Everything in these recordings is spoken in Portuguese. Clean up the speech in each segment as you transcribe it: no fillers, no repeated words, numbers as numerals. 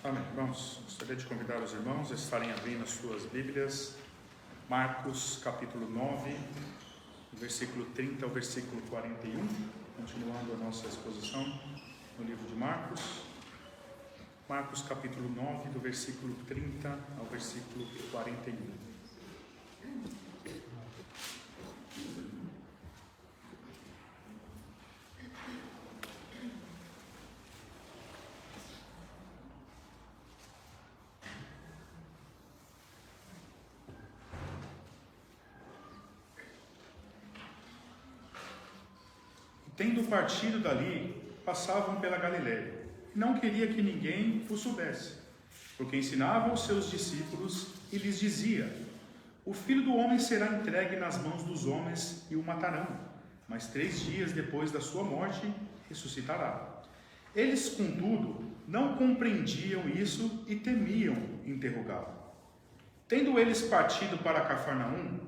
Amém. Irmãos, gostaria de convidar os irmãos a estarem abrindo as suas Bíblias, Marcos capítulo 9, versículo 30 ao versículo 41, continuando a nossa exposição no livro de Marcos. Marcos capítulo 9, do versículo 30 ao versículo 41. Tendo partido dali, passavam pela Galiléia, e não queria que ninguém o soubesse, porque ensinava os seus discípulos e lhes dizia: o Filho do Homem será entregue nas mãos dos homens e o matarão, mas 3 dias depois da sua morte ressuscitará. Eles, contudo, não compreendiam isso e temiam interrogá-lo. Tendo eles partido para Cafarnaum,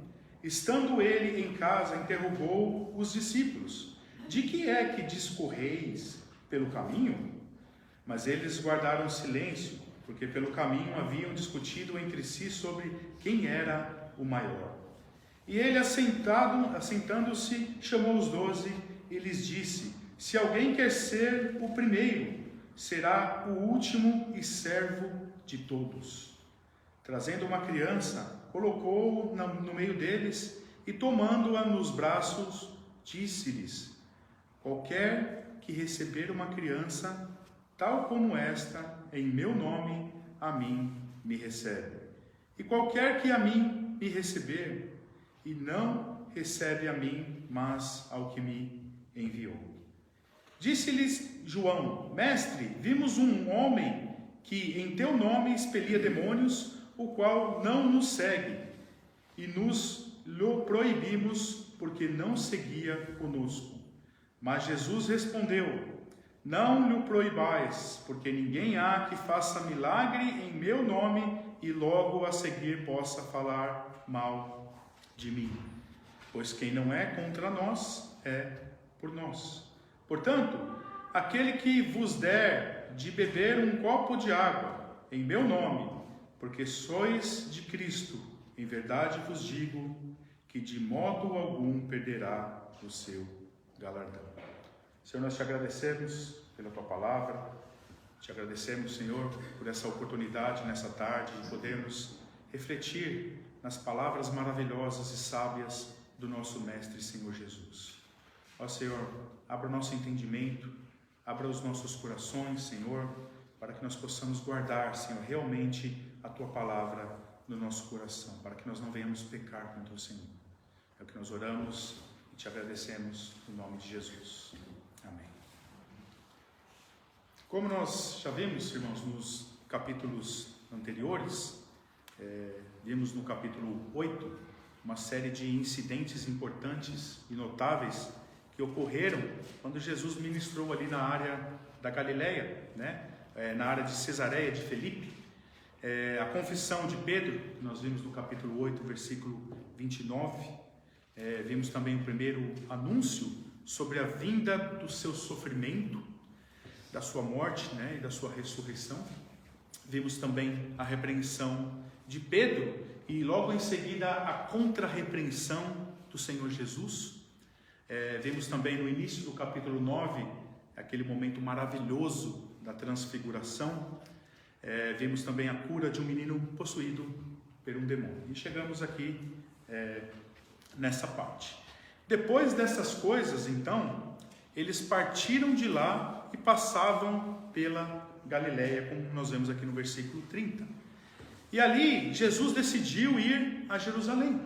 estando ele em casa, interrogou os discípulos: de que é que discorreis pelo caminho? Mas eles guardaram silêncio, porque pelo caminho haviam discutido entre si sobre quem era o maior. E ele, assentando-se, chamou os 12 e lhes disse: se alguém quer ser o primeiro, será o último e servo de todos. Trazendo uma criança, colocou-o no meio deles e, tomando-a nos braços, disse-lhes: qualquer que receber uma criança, tal como esta, em meu nome, a mim me recebe. E qualquer que a mim me receber, e não recebe a mim, mas ao que me enviou. Disse-lhes João: mestre, vimos um homem que em teu nome expelia demônios, o qual não nos segue, e nos lhe proibimos, porque não seguia conosco. Mas Jesus respondeu: não lhe proibais, porque ninguém há que faça milagre em meu nome e logo a seguir possa falar mal de mim. Pois quem não é contra nós é por nós. Portanto, aquele que vos der de beber um copo de água em meu nome, porque sois de Cristo, em verdade vos digo que de modo algum perderá o seu galardão. Senhor, nós te agradecemos pela tua palavra, te agradecemos, Senhor, por essa oportunidade nessa tarde de podermos refletir nas palavras maravilhosas e sábias do nosso Mestre, Senhor Jesus. Ó Senhor, abra o nosso entendimento, abra os nossos corações, Senhor, para que nós possamos guardar, Senhor, realmente a tua palavra no nosso coração, para que nós não venhamos pecar contra o Senhor. É o que nós oramos e te agradecemos no nome de Jesus. Amém. Como nós já vimos, irmãos, nos capítulos anteriores, vimos no capítulo 8 uma série de incidentes importantes e notáveis que ocorreram quando Jesus ministrou ali na área da Galileia, na área de Cesareia de Filipe. A confissão de Pedro, que nós vimos no capítulo 8, versículo 29. Vimos também o primeiro anúncio sobre a vinda do seu sofrimento, da sua morte, e da sua ressurreição. Vimos também a repreensão de Pedro e logo em seguida a contra-repreensão do Senhor Jesus. Vimos também no início do capítulo 9, aquele momento maravilhoso da transfiguração. Vimos também a cura de um menino possuído por um demônio. E chegamos aqui nessa parte. Depois dessas coisas, então, eles partiram de lá e passavam pela Galileia, como nós vemos aqui no versículo 30. E ali, Jesus decidiu ir a Jerusalém.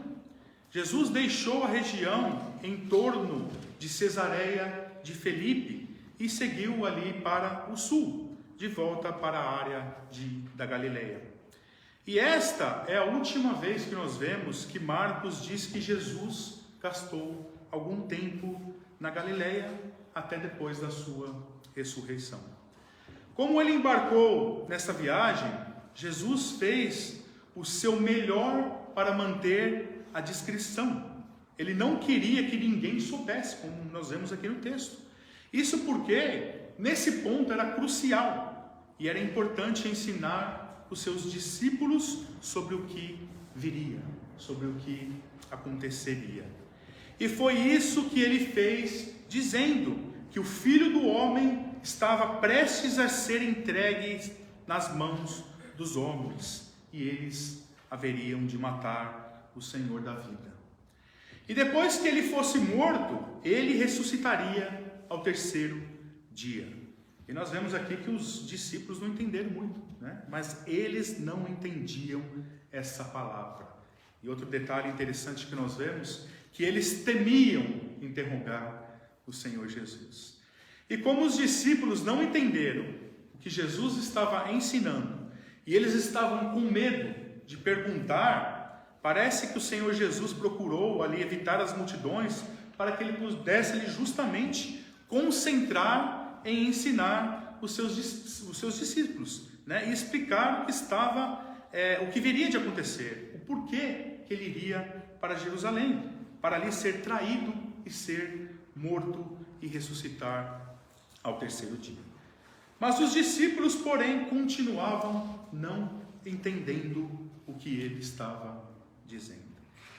Jesus deixou a região em torno de Cesareia de Filipe e seguiu ali para o sul, de volta para a área da Galileia. E esta é a última vez que nós vemos que Marcos diz que Jesus gastou algum tempo na Galileia até depois da sua ressurreição. Como ele embarcou nessa viagem, Jesus fez o seu melhor para manter a discrição. Ele não queria que ninguém soubesse, como nós vemos aqui no texto. Isso porque nesse ponto era crucial. e era importante ensinar os seus discípulos sobre o que viria, sobre o que aconteceria. E foi isso que ele fez, dizendo que o Filho do Homem estava prestes a ser entregue nas mãos dos homens, e eles haveriam de matar o Senhor da vida. E depois que ele fosse morto, ele ressuscitaria ao terceiro dia. E nós vemos aqui que os discípulos não entenderam muito, né? Mas eles não entendiam essa palavra. E outro detalhe interessante que nós vemos, que eles temiam interrogar o Senhor Jesus. E como os discípulos não entenderam o que Jesus estava ensinando, e eles estavam com medo de perguntar, parece que o Senhor Jesus procurou ali evitar as multidões para que ele pudesse ali justamente concentrar em ensinar os seus discípulos, né? E explicar o que estava, o que viria de acontecer, o porquê que ele iria para Jerusalém, para ali ser traído e ser morto e ressuscitar ao terceiro dia. Mas os discípulos, porém, continuavam não entendendo o que ele estava dizendo.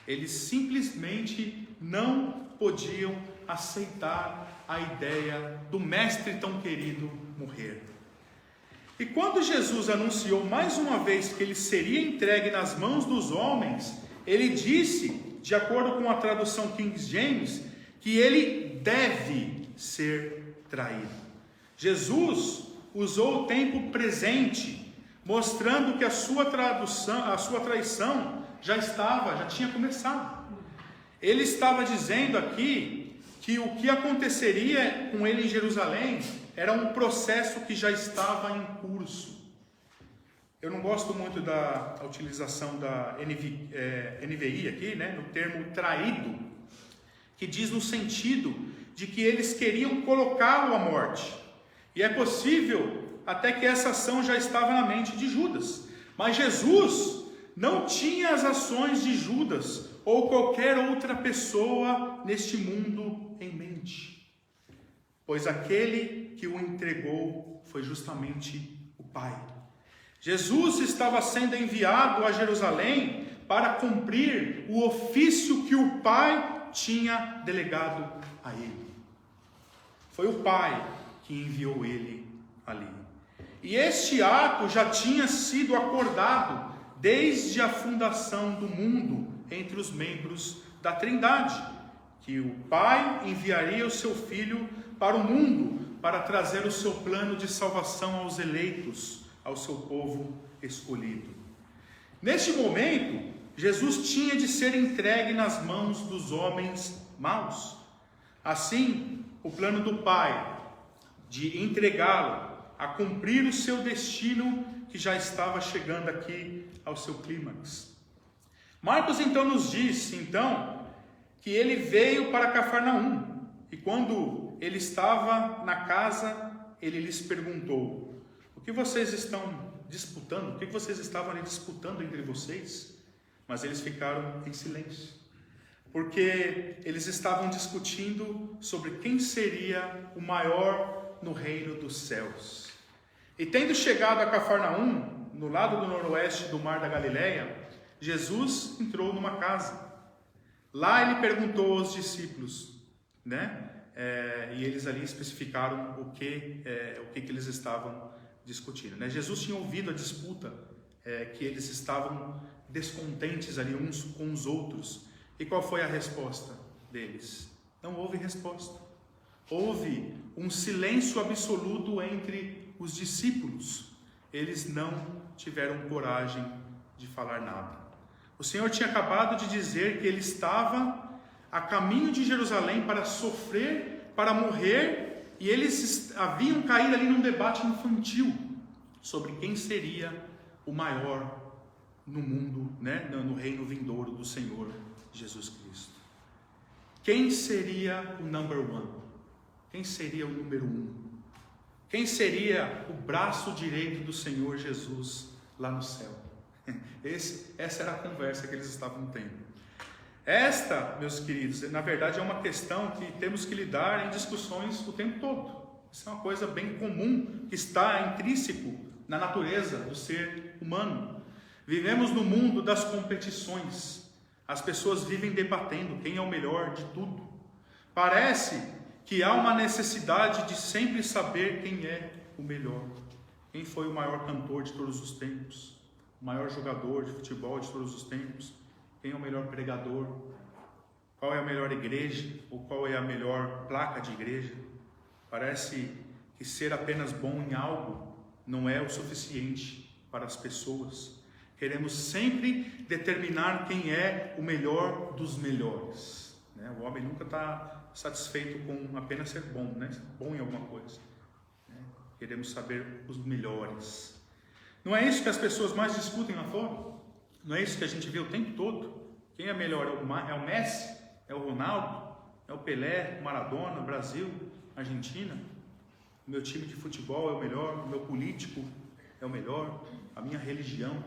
Eles simplesmente não podiam aceitar a ideia do mestre tão querido morrer. E quando Jesus anunciou mais uma vez que ele seria entregue nas mãos dos homens, ele disse, de acordo com a tradução King James, que ele deve ser traído. Jesus usou o tempo presente, mostrando que a sua traição já tinha começado. Ele estava dizendo aqui que o que aconteceria com ele em Jerusalém era um processo que já estava em curso. Eu não gosto muito da utilização da NVI aqui, né, no termo traído, que diz no sentido de que eles queriam colocá-lo à morte. E é possível até que essa ação já estava na mente de Judas. Mas Jesus não tinha as ações de Judas ou qualquer outra pessoa neste mundo em mente, pois aquele que o entregou foi justamente o Pai. Jesus estava sendo enviado a Jerusalém para cumprir o ofício que o Pai tinha delegado a ele. Foi o Pai que enviou ele ali. E este ato já tinha sido acordado desde a fundação do mundo entre os membros da Trindade, que o Pai enviaria o seu Filho para o mundo para trazer o seu plano de salvação aos eleitos, ao seu povo escolhido. Neste momento, Jesus tinha de ser entregue nas mãos dos homens maus. Assim, o plano do Pai de entregá-lo a cumprir o seu destino, que já estava chegando aqui ao seu clímax. Marcos então nos diz, que ele veio para Cafarnaum, e quando ele estava na casa, ele lhes perguntou: o que vocês estão disputando? O que vocês estavam ali disputando entre vocês? Mas eles ficaram em silêncio, porque eles estavam discutindo sobre quem seria o maior no reino dos céus. E tendo chegado a Cafarnaum, no lado do noroeste do mar da Galileia, Jesus entrou numa casa. Lá ele perguntou aos discípulos, e eles ali especificaram o que eles estavam discutindo. Jesus tinha ouvido a disputa, que eles estavam descontentes ali uns com os outros. E qual foi a resposta deles? Não houve resposta. Houve um silêncio absoluto entre os discípulos. Eles não tiveram coragem de falar nada. O Senhor tinha acabado de dizer que ele estava a caminho de Jerusalém para sofrer, para morrer, e eles haviam caído ali num debate infantil sobre quem seria o maior no mundo, no reino vindouro do Senhor Jesus Cristo. Quem seria o number one? Quem seria o número um? Quem seria o braço direito do Senhor Jesus lá no céu? Essa era a conversa que eles estavam tendo. Esta, meus queridos, na verdade é uma questão que temos que lidar em discussões o tempo todo. Isso é uma coisa bem comum, que está intrínseco na natureza do ser humano. Vivemos no mundo das competições. As pessoas vivem debatendo quem é o melhor de tudo. Parece que há uma necessidade de sempre saber quem é o melhor. Quem foi o maior cantor de todos os tempos? O maior jogador de futebol de todos os tempos? Quem é o melhor pregador? Qual é a melhor igreja? Ou qual é a melhor placa de igreja? Parece que ser apenas bom em algo não é o suficiente para as pessoas. Queremos sempre determinar quem é o melhor dos melhores. O homem nunca está satisfeito com apenas ser bom, bom em alguma coisa. Queremos saber os melhores. Não é isso que as pessoas mais discutem lá fora? Não é isso que a gente vê o tempo todo? Quem é melhor? É o Messi? É o Ronaldo? É o Pelé? O Maradona? O Brasil? A Argentina? O meu time de futebol é o melhor? O meu político é o melhor? A minha religião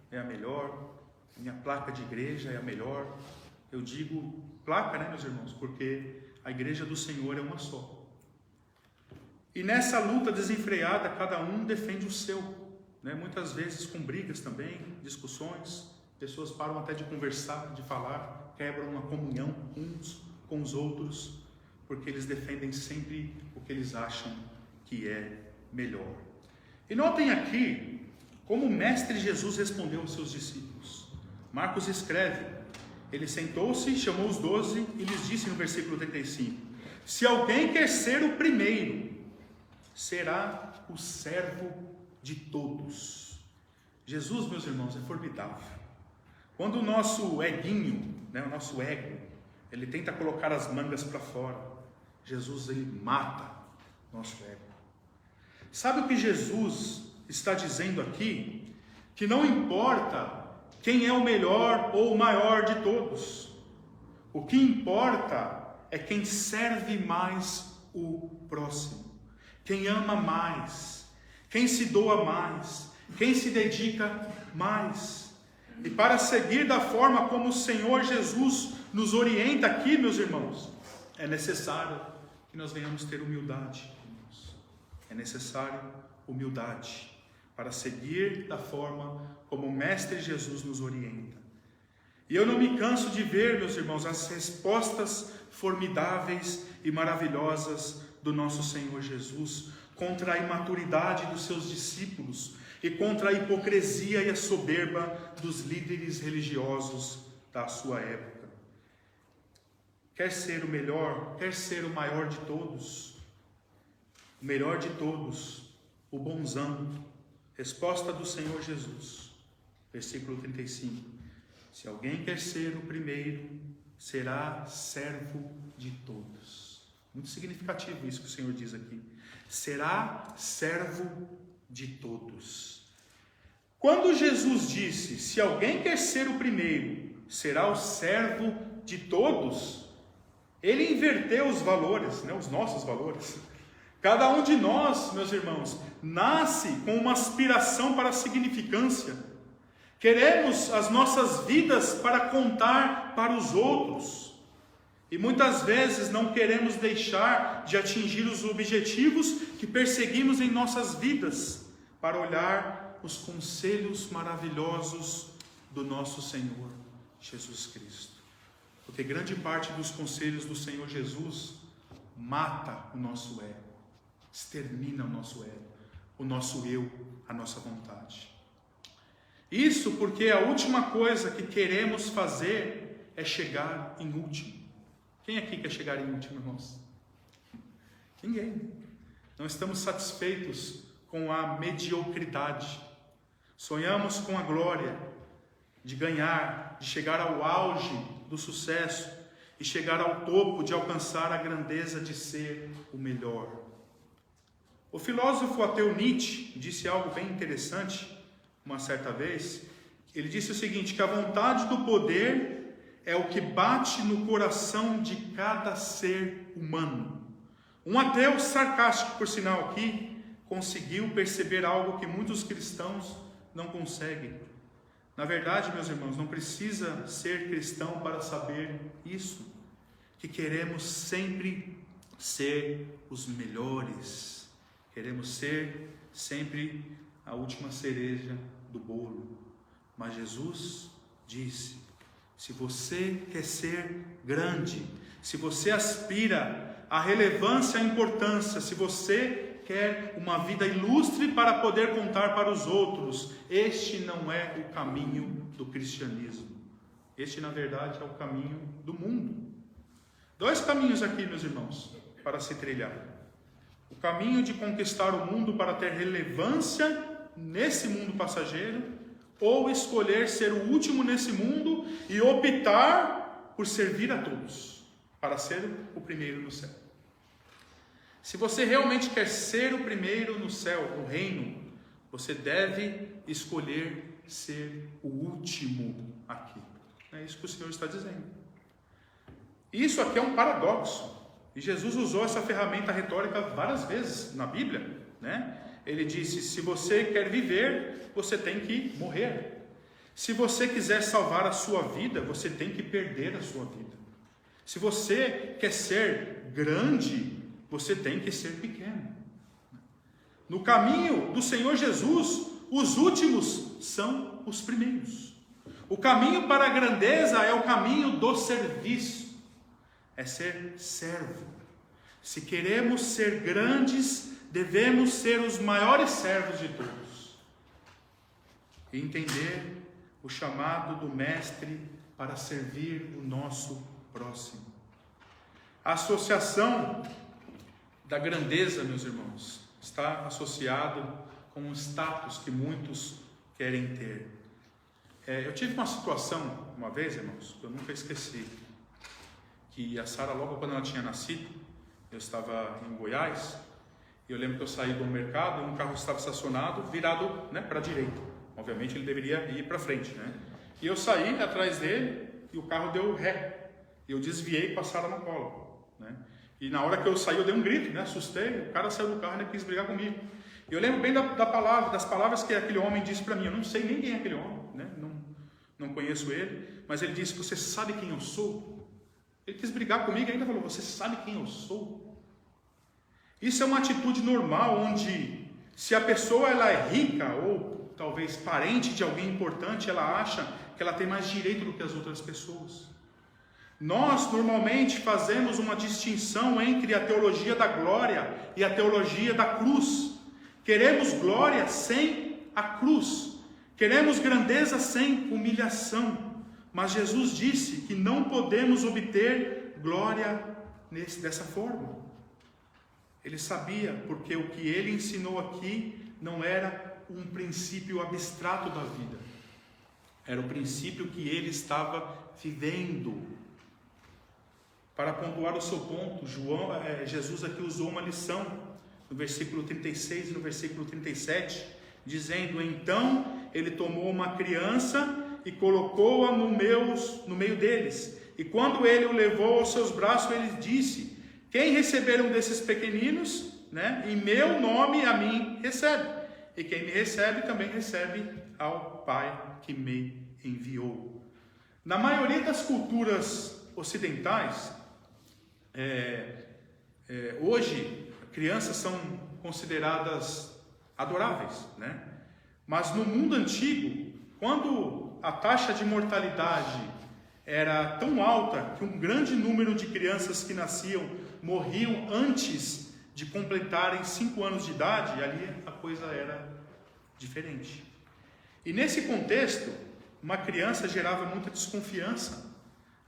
é a melhor? A minha placa de igreja é a melhor? Eu digo placa, meus irmãos? Porque a igreja do Senhor é uma só. E nessa luta desenfreada, cada um defende o seu. Muitas vezes com brigas também, discussões. Pessoas param até de conversar, de falar, quebram uma comunhão uns com os outros, porque eles defendem sempre o que eles acham que é melhor. E notem aqui como o Mestre Jesus respondeu aos seus discípulos. Marcos escreve: ele sentou-se, chamou os 12 e lhes disse no versículo 35: se alguém quer ser o primeiro, será o servo de todos. Jesus, meus irmãos, é formidável. Quando o nosso eguinho, o nosso ego, ele tenta colocar as mangas para fora, Jesus, ele mata nosso ego. Sabe o que Jesus está dizendo aqui? Que não importa quem é o melhor ou o maior de todos. O que importa é quem serve mais o próximo, quem ama mais, quem se doa mais, quem se dedica mais. E para seguir da forma como o Senhor Jesus nos orienta aqui, meus irmãos, é necessário que nós venhamos ter humildade. É necessário humildade para seguir da forma como o Mestre Jesus nos orienta. E eu não me canso de ver, meus irmãos, as respostas formidáveis e maravilhosas do nosso Senhor Jesus contra a imaturidade dos seus discípulos e contra a hipocrisia e a soberba dos líderes religiosos da sua época. Quer ser o melhor, quer ser o maior de todos, o melhor de todos, o bonzão. Resposta do Senhor Jesus, versículo 35: se alguém quer ser o primeiro, será servo de todos. Muito significativo isso que o Senhor diz aqui. Será servo de todos. Quando Jesus disse: se alguém quer ser o primeiro, será o servo de todos, ele inverteu os valores, os nossos valores. Cada um de nós, meus irmãos, nasce com uma aspiração para a significância. Queremos as nossas vidas para contar para os outros. E muitas vezes não queremos deixar de atingir os objetivos que perseguimos em nossas vidas, para olhar os conselhos maravilhosos do nosso Senhor Jesus Cristo. Porque grande parte dos conselhos do Senhor Jesus mata o nosso ego, extermina o nosso ego, o nosso eu, a nossa vontade. Isso porque a última coisa que queremos fazer é chegar em último. Quem aqui quer chegar em último, irmãos? Ninguém. Não estamos satisfeitos com a mediocridade. Sonhamos com a glória de ganhar, de chegar ao auge do sucesso e chegar ao topo, de alcançar a grandeza de ser o melhor. O filósofo ateu Nietzsche disse algo bem interessante uma certa vez. Ele disse o seguinte: que a vontade do poder é o que bate no coração de cada ser humano. Um ateu sarcástico, por sinal aqui, conseguiu perceber algo que muitos cristãos não conseguem. Na verdade, meus irmãos, não precisa ser cristão para saber isso, que queremos sempre ser os melhores, queremos ser sempre a última cereja do bolo. Mas Jesus disse: se você quer ser grande, se você aspira à relevância, à importância, se você quer uma vida ilustre para poder contar para os outros, este não é o caminho do cristianismo. Este, na verdade, é o caminho do mundo. 2 caminhos aqui, meus irmãos, para se trilhar. O caminho de conquistar o mundo para ter relevância nesse mundo passageiro, ou escolher ser o último nesse mundo e optar por servir a todos, para ser o primeiro no céu. Se você realmente quer ser o primeiro no céu, no reino, você deve escolher ser o último aqui. É isso que o Senhor está dizendo. Isso aqui é um paradoxo. E Jesus usou essa ferramenta retórica várias vezes na Bíblia, né? Ele disse: se você quer viver, você tem que morrer. Se você quiser salvar a sua vida, você tem que perder a sua vida. Se você quer ser grande, você tem que ser pequeno. No caminho do Senhor Jesus, os últimos são os primeiros. O caminho para a grandeza é o caminho do serviço. É ser servo. Se queremos ser grandes, devemos ser os maiores servos de todos. E entender o chamado do Mestre para servir o nosso próximo. A associação da grandeza, meus irmãos, está associado com um status que muitos querem ter. Eu tive uma situação uma vez, irmãos, que eu nunca esqueci. Que a Sara, logo quando ela tinha nascido, eu estava em Goiás, e eu lembro que eu saí do mercado e um carro estava estacionado, virado, né, para a direita. Obviamente ele deveria ir para frente, né? E eu saí atrás dele e o carro deu ré. E eu desviei e passaram no colo, né? E na hora que eu saí eu dei um grito, né? Assustei, o cara saiu do carro e quis brigar comigo. E eu lembro bem das palavras que aquele homem disse para mim. Eu não sei nem quem é aquele homem, né? Não conheço ele, mas ele disse: você sabe quem eu sou? Ele quis brigar comigo e ainda falou: você sabe quem eu sou? Isso é uma atitude normal, onde se a pessoa ela é rica ou talvez parente de alguém importante, ela acha que ela tem mais direito do que as outras pessoas. Nós normalmente fazemos uma distinção entre a teologia da glória e a teologia da cruz. Queremos glória sem a cruz. Queremos grandeza sem humilhação. Mas Jesus disse que não podemos obter glória dessa forma. Ele sabia, porque o que ele ensinou aqui não era um princípio abstrato da vida. Era o princípio que ele estava vivendo. Para pontuar o seu ponto, Jesus aqui usou uma lição, no versículo 36 e no versículo 37, dizendo: então ele tomou uma criança e colocou-a no meio deles. E quando ele o levou aos seus braços, ele disse: quem receber um desses pequeninos, né, em meu nome, a mim recebe. E quem me recebe, também recebe ao Pai que me enviou. Na maioria das culturas ocidentais, hoje, crianças são consideradas adoráveis, né? Mas no mundo antigo, quando a taxa de mortalidade era tão alta que um grande número de crianças que nasciam morriam antes de completarem 5 anos de idade, ali a coisa era diferente. E nesse contexto, uma criança gerava muita desconfiança,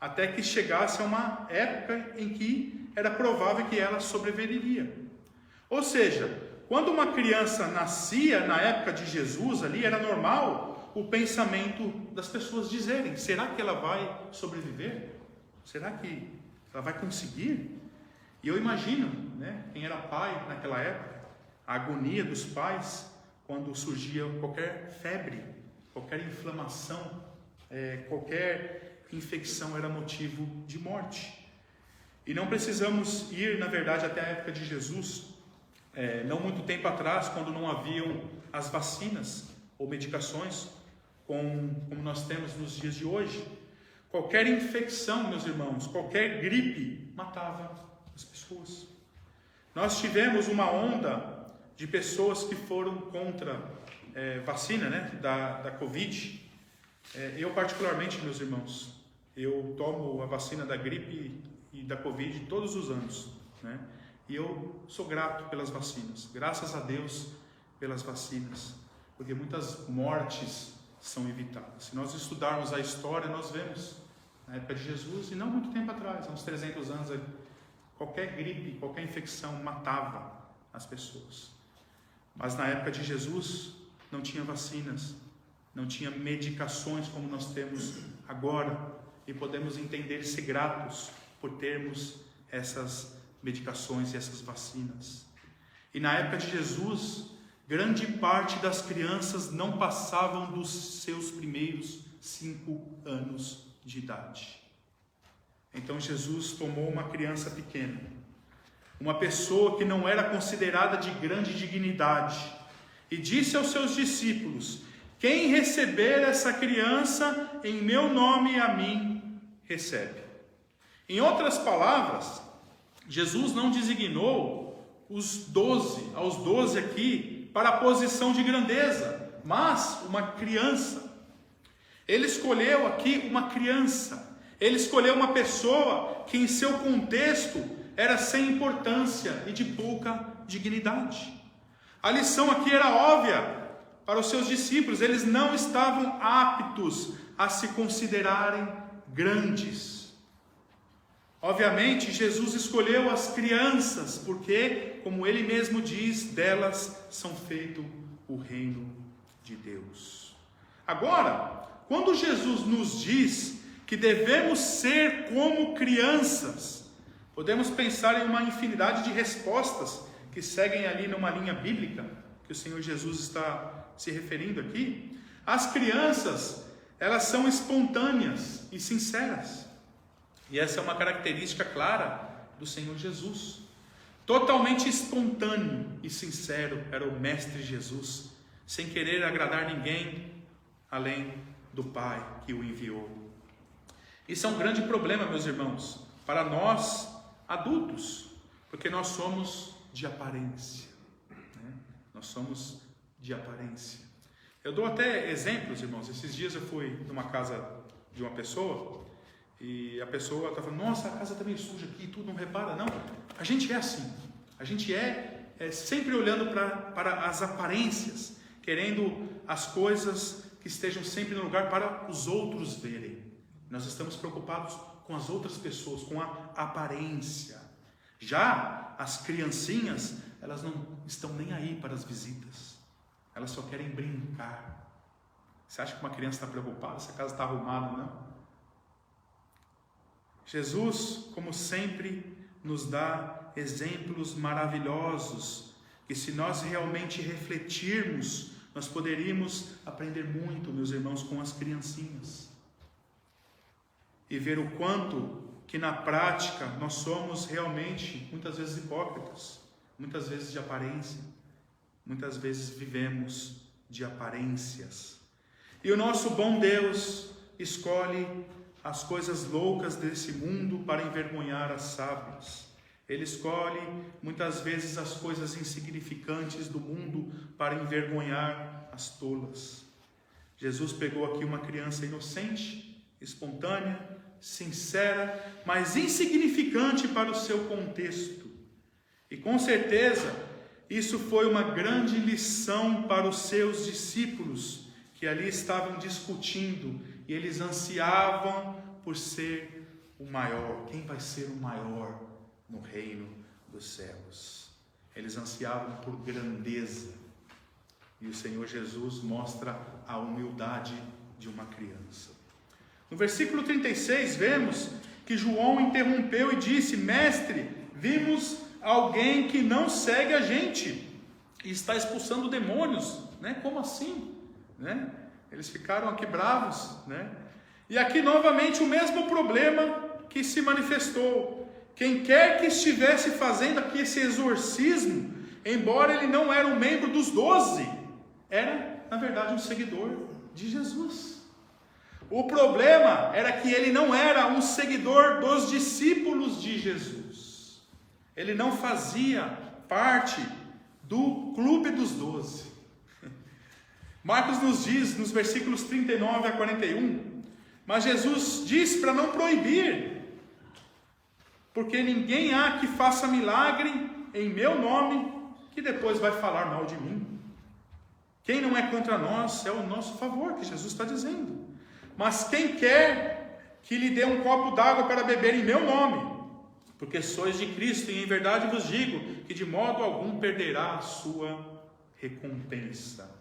até que chegasse a uma época em que era provável que ela sobreviveria. Ou seja, quando uma criança nascia na época de Jesus, ali era normal o pensamento das pessoas dizerem: será que ela vai sobreviver? Será que ela vai conseguir? E eu imagino, né, quem era pai naquela época, a agonia dos pais quando surgia qualquer febre, qualquer inflamação, qualquer infecção era motivo de morte. E não precisamos ir, na verdade, até a época de Jesus, não muito tempo atrás, quando não haviam as vacinas ou medicações como nós temos nos dias de hoje. Qualquer infecção, meus irmãos, qualquer gripe matava as pessoas. Nós tivemos uma onda de pessoas que foram contra vacina, né, da Covid, eu particularmente, meus irmãos, eu tomo a vacina da gripe e da Covid todos os anos, né? E eu sou grato pelas vacinas, graças a Deus pelas vacinas, porque muitas mortes são evitadas. Se nós estudarmos a história, nós vemos, na época de Jesus, e não muito tempo atrás, há uns 300 anos, qualquer gripe, qualquer infecção matava as pessoas. Mas na época de Jesus, não tinha vacinas, não tinha medicações como nós temos agora, e podemos entender e ser gratos por termos essas medicações e essas vacinas. E na época de Jesus, grande parte das crianças não passavam dos seus primeiros 5 anos de idade. Então Jesus tomou uma criança pequena, uma pessoa que não era considerada de grande dignidade, e disse aos seus discípulos: quem receber essa criança em meu nome, a mim recebe. Em outras palavras, Jesus não designou aos 12 aqui para a posição de grandeza, mas uma criança. Ele escolheu aqui uma criança. Ele escolheu uma pessoa que em seu contexto era sem importância e de pouca dignidade. A lição aqui era óbvia para os seus discípulos. Eles não estavam aptos a se considerarem grandes. Obviamente, Jesus escolheu as crianças, porque, como ele mesmo diz, delas são feito o reino de Deus. Agora, quando Jesus nos diz que devemos ser como crianças, podemos pensar em uma infinidade de respostas que seguem ali numa linha bíblica, que o Senhor Jesus está se referindo aqui. As crianças, elas são espontâneas e sinceras. E essa é uma característica clara do Senhor Jesus. Totalmente espontâneo e sincero era o Mestre Jesus, sem querer agradar ninguém além do Pai que o enviou. Isso é um grande problema, meus irmãos, para nós adultos, porque nós somos de aparência, né? Nós somos de aparência. Eu dou até exemplos, irmãos. Esses dias eu fui numa casa de uma pessoa, e a pessoa está falando: nossa, a casa está meio suja aqui, tudo, não repara? Não, a gente é assim. A gente é sempre olhando para as aparências, querendo as coisas que estejam sempre no lugar para os outros verem. Nós estamos preocupados com as outras pessoas, com a aparência. Já as criancinhas, elas não estão nem aí para as visitas. Elas só querem brincar. Você acha que uma criança está preocupada se a casa está arrumada? Não. Jesus, como sempre, nos dá exemplos maravilhosos, que se nós realmente refletirmos, nós poderíamos aprender muito, meus irmãos, com as criancinhas. E ver o quanto que na prática nós somos realmente, muitas vezes, hipócritas, muitas vezes de aparência, muitas vezes vivemos de aparências. E o nosso bom Deus escolhe as coisas loucas desse mundo para envergonhar as sábias. Ele escolhe muitas vezes as coisas insignificantes do mundo para envergonhar as tolas. Jesus pegou aqui uma criança inocente, espontânea, sincera, mas insignificante para o seu contexto. E com certeza isso foi uma grande lição para os seus discípulos, que ali estavam discutindo, e eles ansiavam por ser o maior. Quem vai ser o maior no reino dos céus? Eles ansiavam por grandeza. E o Senhor Jesus mostra a humildade de uma criança. No versículo 36, vemos que João interrompeu e disse: mestre, vimos alguém que não segue a gente e está expulsando demônios. Como assim? Eles ficaram aqui bravos, E aqui novamente o mesmo problema que se manifestou. Quem quer que estivesse fazendo aqui esse exorcismo, embora ele não era um membro dos 12, era, na verdade, um seguidor de Jesus. O problema era que ele não era um seguidor dos discípulos de Jesus. Ele não fazia parte do clube dos 12. Marcos nos diz, nos versículos 39 a 41, mas Jesus diz para não proibir, porque ninguém há que faça milagre em meu nome, que depois vai falar mal de mim. Quem não é contra nós é o nosso favor, que Jesus está dizendo. Mas quem quer que lhe dê um copo d'água para beber em meu nome, porque sois de Cristo, e em verdade vos digo, que de modo algum perderá a sua recompensa.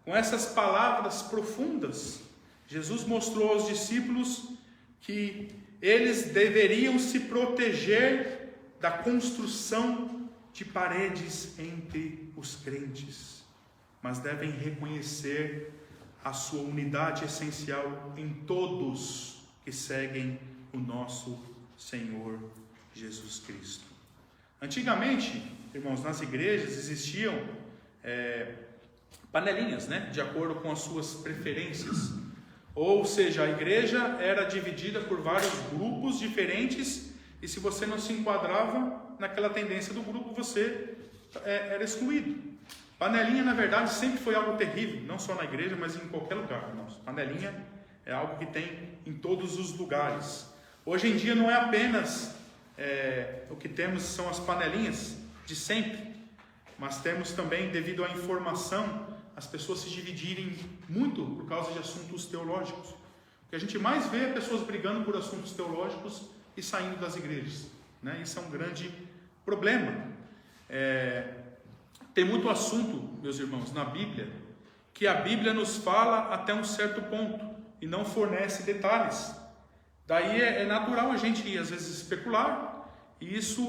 Com essas palavras profundas, Jesus mostrou aos discípulos que eles deveriam se proteger da construção de paredes entre os crentes, mas devem reconhecer a sua unidade essencial em todos que seguem o nosso Senhor Jesus Cristo. Antigamente, irmãos, nas igrejas existiam panelinhas, né, de acordo com as suas preferências. Ou seja, a igreja era dividida por vários grupos diferentes, e se você não se enquadrava naquela tendência do grupo, você era excluído. Panelinha, na verdade, sempre foi algo terrível, não só na igreja, mas em qualquer lugar, irmãos. Panelinha é algo que tem em todos os lugares. Hoje em dia não é apenas o que temos são as panelinhas de sempre, mas temos também, devido à informação, as pessoas se dividirem muito por causa de assuntos teológicos. O que a gente mais vê é pessoas brigando por assuntos teológicos e saindo das igrejas, né? Isso é um grande problema. Tem muito assunto, meus irmãos, na Bíblia, que a Bíblia nos fala até um certo ponto e não fornece detalhes. Daí é natural a gente, às vezes, especular, e isso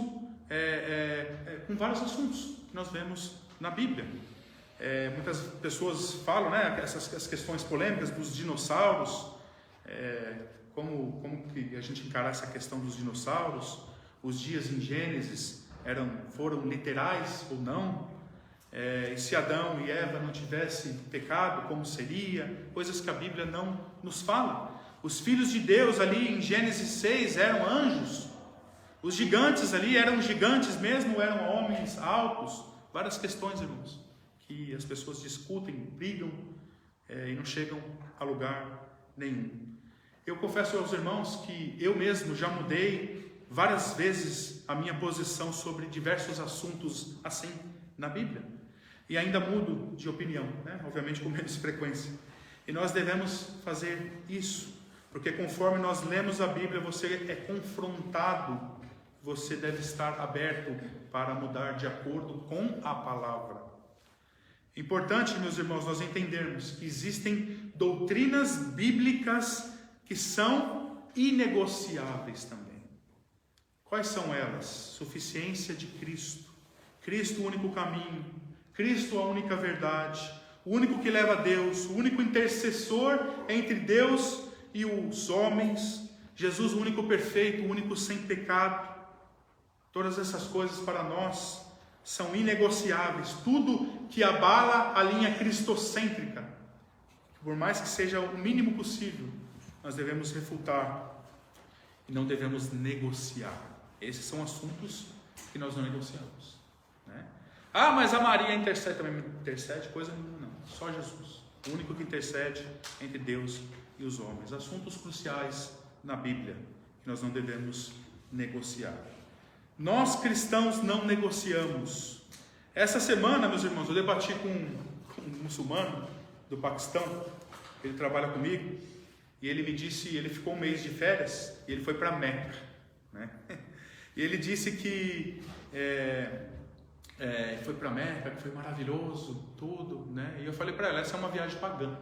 com vários assuntos que nós vemos na Bíblia. Muitas pessoas falam, né, as questões polêmicas dos dinossauros, como que a gente encarar essa questão dos dinossauros, os dias em Gênesis foram literais ou não, e se Adão e Eva não tivessem pecado, como seria, coisas que a Bíblia não nos fala. Os filhos de Deus ali em Gênesis 6 eram anjos, os gigantes ali eram gigantes mesmo, eram homens altos, várias questões, irmãos, que as pessoas discutem, brigam e não chegam a lugar nenhum. Eu confesso aos irmãos que eu mesmo já mudei várias vezes a minha posição sobre diversos assuntos assim na Bíblia, e ainda mudo de opinião, né? Obviamente com menos frequência, e nós devemos fazer isso, porque conforme nós lemos a Bíblia, você é confrontado, você deve estar aberto para mudar de acordo com a palavra. Importante, meus irmãos, nós entendermos que existem doutrinas bíblicas que são inegociáveis também. Quais são elas? Suficiência de Cristo, Cristo o único caminho, Cristo a única verdade, o único que leva a Deus, o único intercessor entre Deus e os homens, Jesus o único perfeito, o único sem pecado. Todas essas coisas para nós são inegociáveis. Tudo que abala a linha cristocêntrica, por mais que seja o mínimo possível, nós devemos refutar e não devemos negociar. Esses são assuntos que nós não negociamos, né? Mas a Maria intercede também. Intercede coisa nenhuma, não. Só Jesus, o único que intercede entre Deus e os homens. Assuntos cruciais na Bíblia que nós não devemos negociar. Nós cristãos não negociamos. Essa semana, meus irmãos, eu debati com um muçulmano do Paquistão. Ele trabalha comigo e ele me disse, ele ficou um mês de férias e ele foi para Meca, né? E ele disse que foi para Meca, que foi maravilhoso, tudo, né? E eu falei para ele, essa é uma viagem pagã.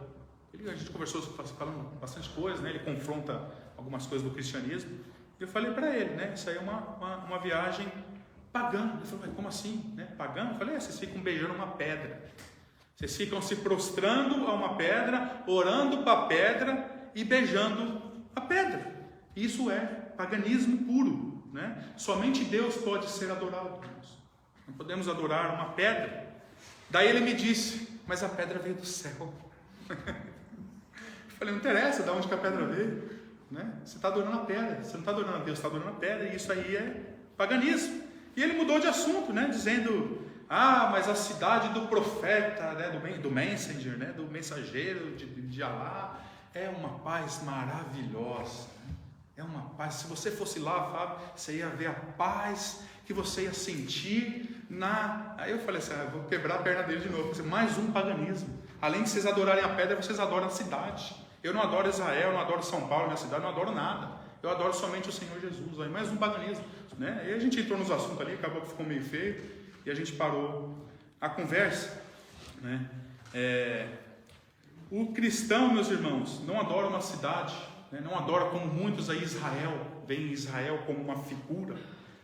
A gente conversou falando bastante coisa, né? Ele confronta algumas coisas do cristianismo. Eu falei para ele, né? Isso aí é uma viagem pagã. Ele falou, mas como assim, né? Pagã? Eu falei, vocês ficam beijando uma pedra. Vocês ficam se prostrando a uma pedra, orando para a pedra e beijando a pedra. Isso é paganismo puro, né? Somente Deus pode ser adorado. Não podemos adorar uma pedra. Daí ele me disse, mas a pedra veio do céu. Eu falei, não interessa de onde que a pedra veio, né? Você está adorando a pedra, você não está adorando a Deus, você está adorando a pedra, e isso aí é paganismo. E ele mudou de assunto, né? Dizendo, Ah, mas a cidade do profeta, né, do messenger, né, do mensageiro de Alá, é uma paz maravilhosa. Né? É uma paz. Se você fosse lá, Fábio, você ia ver a paz que você ia sentir na... Aí eu falei assim, vou quebrar a perna dele de novo. Mais um paganismo. Além de vocês adorarem a pedra, vocês adoram a cidade. Eu não adoro Israel, eu não adoro São Paulo, minha cidade, eu não adoro nada. Eu adoro somente o Senhor Jesus. Aí mais um paganismo. Né? Aí a gente entrou nos assuntos ali, acabou que ficou meio feio. E a gente parou a conversa, né? O cristão, meus irmãos, não adora uma cidade, né? Não adora como muitos aí Israel, veem Israel como uma figura,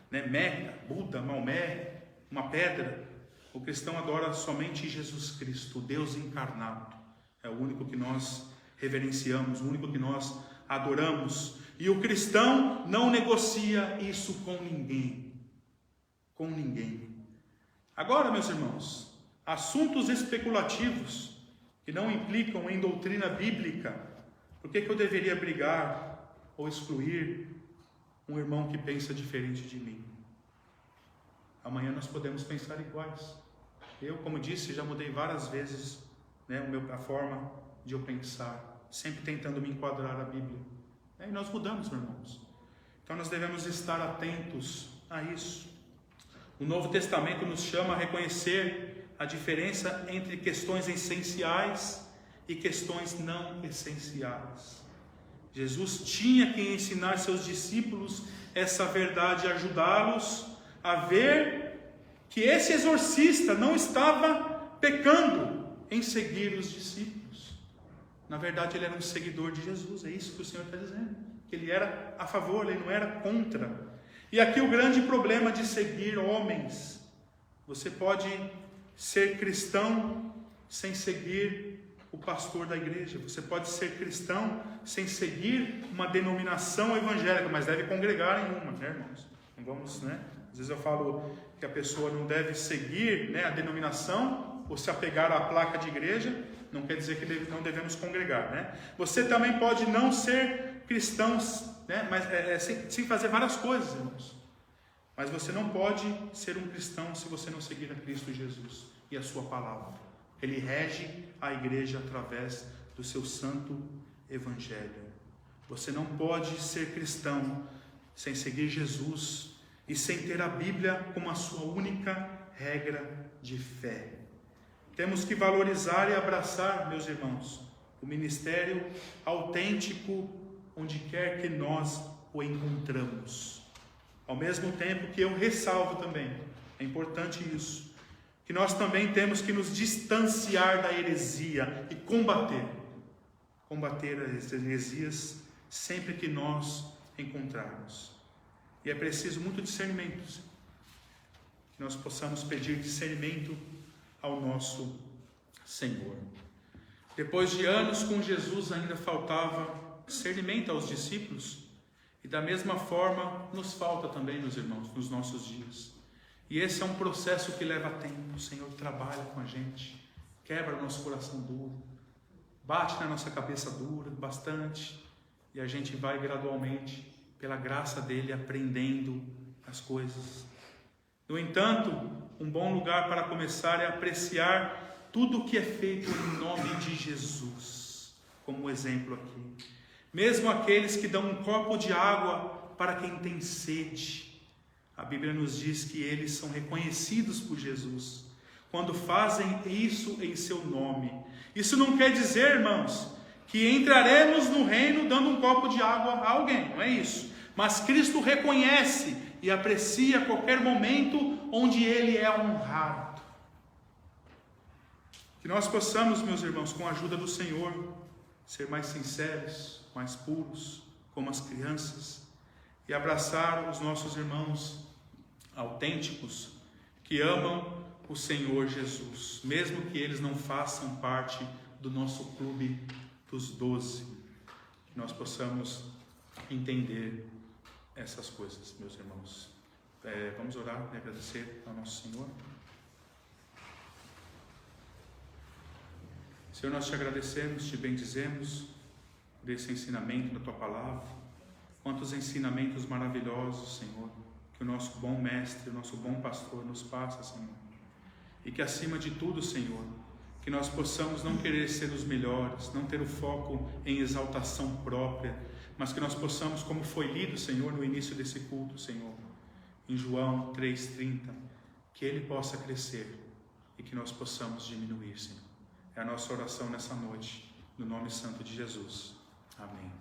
né? Meca, Buda, Maomé, uma pedra. O cristão adora somente Jesus Cristo, o Deus encarnado. É o único que nós reverenciamos, o único que nós adoramos. E o cristão não negocia isso com ninguém. Com ninguém. Agora, meus irmãos, assuntos especulativos que não implicam em doutrina bíblica, por que eu deveria brigar ou excluir um irmão que pensa diferente de mim? Amanhã nós podemos pensar iguais. Eu, como disse, já mudei várias vezes, né, a forma de eu pensar, sempre tentando me enquadrar à Bíblia. E nós mudamos, irmãos. Então nós devemos estar atentos a isso. O Novo Testamento nos chama a reconhecer a diferença entre questões essenciais e questões não essenciais. Jesus tinha que ensinar seus discípulos essa verdade e ajudá-los a ver que esse exorcista não estava pecando em seguir os discípulos. Na verdade, ele era um seguidor de Jesus, é isso que o Senhor está dizendo. Que ele era a favor, ele não era contra. E aqui o grande problema de seguir homens. Você pode ser cristão sem seguir o pastor da igreja. Você pode ser cristão sem seguir uma denominação evangélica, mas deve congregar em uma, né, irmãos? Não vamos, né? Às vezes eu falo que a pessoa não deve seguir, né, a denominação ou se apegar à placa de igreja, não quer dizer que não devemos congregar, né? Você também pode não ser cristão, né, mas sem fazer várias coisas, irmãos. Mas você não pode ser um cristão se você não seguir a Cristo Jesus e a sua palavra. Ele rege a igreja através do seu santo evangelho. Você não pode ser cristão sem seguir Jesus e sem ter a Bíblia como a sua única regra de fé. Temos que valorizar e abraçar, meus irmãos, o ministério autêntico onde quer que nós o encontramos. Ao mesmo tempo que eu ressalvo também, é importante isso, que nós também temos que nos distanciar da heresia e combater as heresias sempre que nós encontrarmos. E é preciso muito discernimento, que nós possamos pedir discernimento ao nosso Senhor. Depois de anos com Jesus, ainda faltava discernimento aos discípulos, e da mesma forma nos falta também, meus irmãos, nos nossos dias. E esse é um processo que leva tempo. O Senhor trabalha com a gente, quebra o nosso coração duro, bate na nossa cabeça dura bastante, e a gente vai gradualmente, pela graça dele, aprendendo as coisas. No entanto, um bom lugar para começar é apreciar tudo o que é feito em nome de Jesus, como exemplo aqui. Mesmo aqueles que dão um copo de água para quem tem sede, a Bíblia nos diz que eles são reconhecidos por Jesus quando fazem isso em seu nome. Isso não quer dizer, irmãos, que entraremos no reino dando um copo de água a alguém, não é isso. Mas Cristo reconhece e aprecia qualquer momento onde Ele é honrado. Que nós possamos, meus irmãos, com a ajuda do Senhor, ser mais sinceros, mais puros, como as crianças, e abraçar os nossos irmãos autênticos, que amam o Senhor Jesus, mesmo que eles não façam parte do nosso clube dos 12. Que nós possamos entender essas coisas, meus irmãos. Vamos orar e agradecer ao nosso Senhor. Senhor, nós te agradecemos, te bendizemos por esse ensinamento da tua palavra. Quantos ensinamentos maravilhosos, Senhor, que o nosso bom mestre, o nosso bom pastor nos passa, Senhor. E que acima de tudo, Senhor, que nós possamos não querer ser os melhores, não ter o foco em exaltação própria, mas que nós possamos, como foi lido, Senhor, no início desse culto, Senhor, em João 3,30, que Ele possa crescer e que nós possamos diminuir, Senhor. É a nossa oração nessa noite, no nome santo de Jesus. Amém.